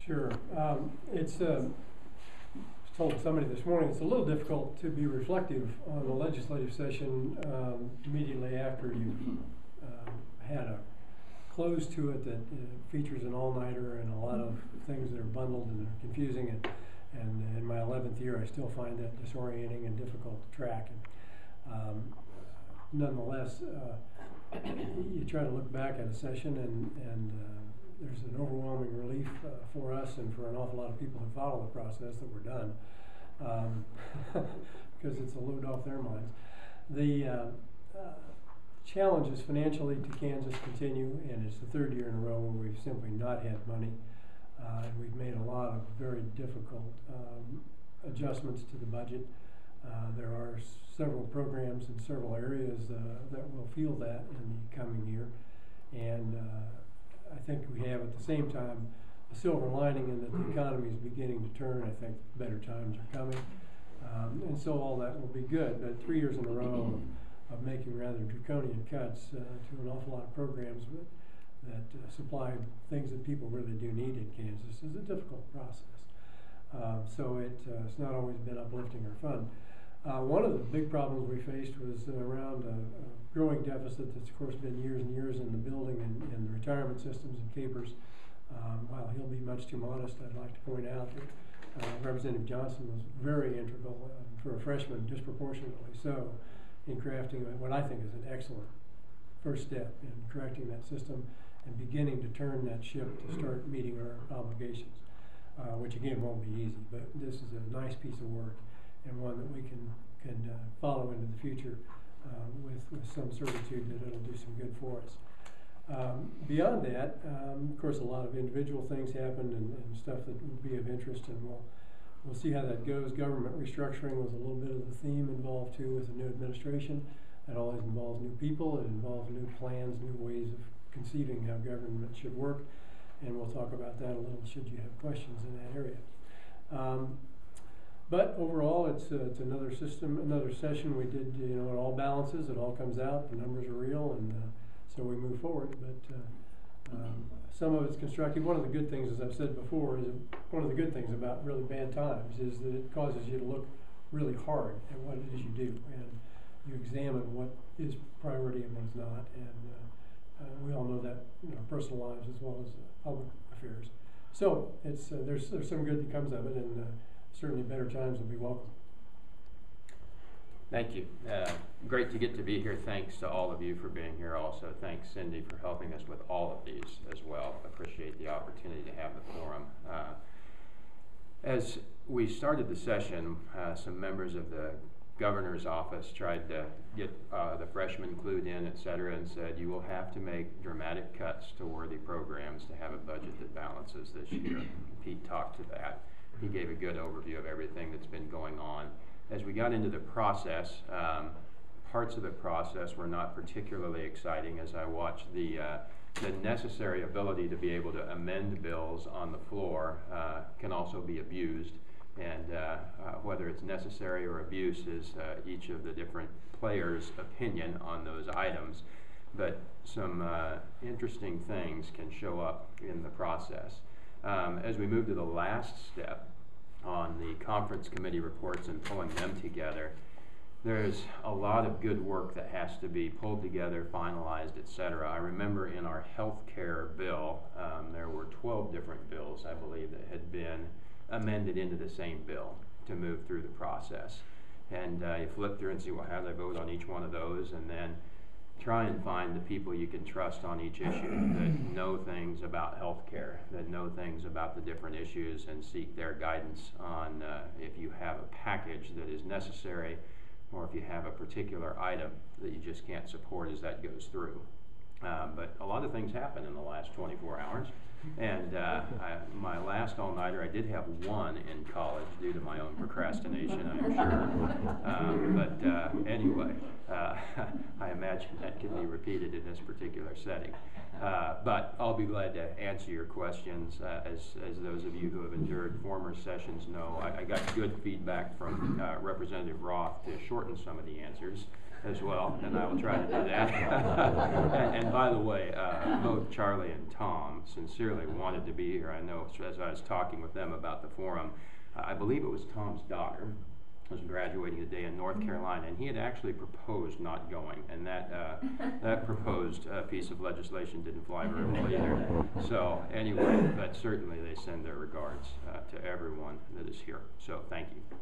Sure. It's I told somebody this morning, it's a little difficult to be reflective on the legislative session immediately after you've had a close to it that features an all-nighter and a lot of things that are bundled and are confusing. And in my 11th year, I still find that disorienting and difficult to track. And nonetheless, you try to look back at a session and there's an overwhelming relief for us and for an awful lot of people who follow the process that we're done, because it's a load off their minds. The challenges financially to Kansas continue, and it's the third year in a row where we've simply not had money. And we've made a lot of very difficult adjustments to the budget. There are several programs in several areas that will feel that in the coming year. And I think we have at the same time a silver lining in that the economy is beginning to turn. I think better times are coming. And so all that will be good. But 3 years in a row of making rather draconian cuts to an awful lot of programs that supply things that people really do need in Kansas is a difficult process. So it's not always been uplifting or fun. One of the big problems we faced was around a growing deficit that's of course been years and years in the building and the retirement systems and capers. While he'll be much too modest, I'd like to point out that Representative Johnson was very integral for a freshman, disproportionately so, in crafting what I think is an excellent first step in correcting that system and beginning to turn that ship to start meeting our obligations, which again won't be easy, but this is a nice piece of work and one that we can follow into the future with some certitude that it'll do some good for us. Beyond that, of course, a lot of individual things happened and stuff that would be of interest, and we'll see how that goes. Government restructuring was a little bit of the theme involved too with the new administration. That always involves new people. It involves new plans, new ways of conceiving how government should work, and we'll talk about that a little should you have questions in that area. But overall, it's another system, another session. We did, it all balances, it all comes out, the numbers are real, and so we move forward. But some of it's constructive. One of the good things, as I've said before, is one of the good things about really bad times is that it causes you to look really hard at what it is you do, and you examine what is priority and what is not. And we all know that in our personal lives as well as public affairs. So it's there's some good that comes of it, and certainly better times will be welcome. Thank you. Great to get to be here. Thanks to all of you for being here also. Thanks, Cindy, for helping us with all of these as well. Appreciate the opportunity to have the forum. As we started the session, some members of the governor's office tried to get the freshmen clued in, et cetera, and said, you will have to make dramatic cuts to worthy programs to have a budget that balances this year. Pete talked to that. He gave a good overview of everything that's been going on. As we got into the process, parts of the process were not particularly exciting as I watched the necessary ability to be able to amend bills on the floor can also be abused. And whether it's necessary or abuse is each of the different players' opinion on those items. But some interesting things can show up in the process. As we move to the last step on the conference committee reports and pulling them together, there's a lot of good work that has to be pulled together, finalized, et cetera. I remember in our health care bill, there were 12 different bills, I believe, that had been amended into the same bill to move through the process. And you flip through and see, well, how do I vote on each one of those? And then try and find the people you can trust on each issue that know things about healthcare, that know things about the different issues, and seek their guidance on if you have a package that is necessary or if you have a particular item that you just can't support as that goes through. But a lot of things happen in the last 24 hours. And my last all-nighter, I did have one in college due to my own procrastination, I'm sure. But anyway, I imagine that can be repeated in this particular setting. But I'll be glad to answer your questions. As those of you who have endured former sessions know, I got good feedback from Representative Roth to shorten some of the answers. as well, and I will try to do that. and by the way, both Charlie and Tom sincerely wanted to be here. I know as I was talking with them about the forum, I believe it was Tom's daughter was graduating today in North Carolina, and he had actually proposed not going, and that proposed piece of legislation didn't fly very well either. So anyway, but certainly they send their regards to everyone that is here. So thank you.